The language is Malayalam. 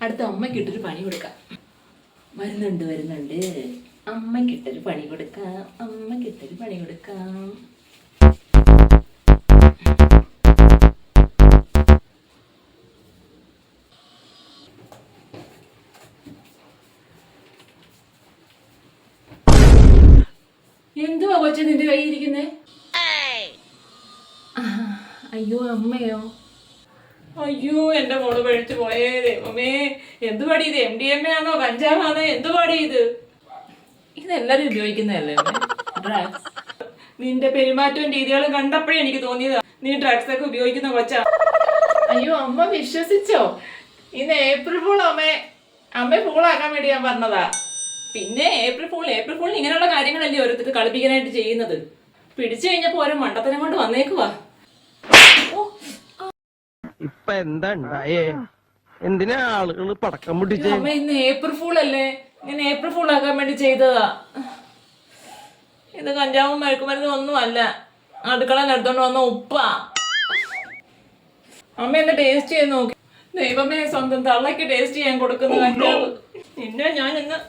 അടുത്ത അമ്മയ്ക്കിട്ടൊരു പണി കൊടുക്കാം. വരുന്നുണ്ട്. അമ്മയ്ക്കിട്ടൊരു പണി കൊടുക്കാം. എന്തുവാ കൊച്ചു നിന്റെ കയ്യിരിക്കുന്നേ? അയ്യോ അമ്മയോ? അയ്യോ എന്റെ മോള് പഴിച്ചു പോയേ ദൈവമേ. എന്തുപാടി ഇത്? MDMA ആണോ കഞ്ചാവാണോ? എന്തുപാടി ഇത്? ഇതെല്ലാരും ഉപയോഗിക്കുന്നതല്ലേ ഡ്രഗ്സ്? നിന്റെ പെരുമാറ്റവും രീതികളും കണ്ടപ്പോഴേ എനിക്ക് തോന്നിയതാ നീ ഡ്രഗ്സ് ഒക്കെ ഉപയോഗിക്കുന്ന കൊച്ചാ. അയ്യോ അമ്മ വിശ്വസിച്ചോ? ഇന്ന് ഏപ്രിൽ ഫൂൾ അമ്മ ഫൂളാക്കാൻ വേണ്ടി ഞാൻ പറഞ്ഞതാ. പിന്നെ ഏപ്രിൽ ഫൂൾ ഇങ്ങനെയുള്ള കാര്യങ്ങളല്ലേ ഓരോരുത്തർക്ക് കളിപ്പിക്കാനായിട്ട് ചെയ്യുന്നത്. പിടിച്ചു കഴിഞ്ഞപ്പോ ഓരോ മണ്ടത്തരം കൊണ്ട് വന്നേക്കുവാ. ഇപ്പൊ എന്താ ഉണ്ടായേ? എന്തിനാ ആളുകൾ പടക്കം പൊട്ടിച്ചേ? അമ്മ ഇന്ന് ഏപ്രിൽ ഫൂൾ അല്ലേ, ഞാൻ ഏപ്രിൽ ഫൂൾ ആക്കാൻ വേണ്ടി ചെയ്തതാ. ഇത് കഞ്ചാവും മയക്കുമരുന്നും ഒന്നും അല്ല, അടുക്കളയിൽ എടുത്തോണ്ട് വന്ന ഉപ്പാ. അമ്മ എന്നെ ടേസ്റ്റ് ചെയ്ത് നോക്കി. ദൈവമേ, സ്വന്തം തള്ളക്ക് ടേസ്റ്റ് ചെയ്യാൻ കൊടുക്കുന്ന കഞ്ചാവ്. പിന്നെ ഞാൻ ഇന്ന്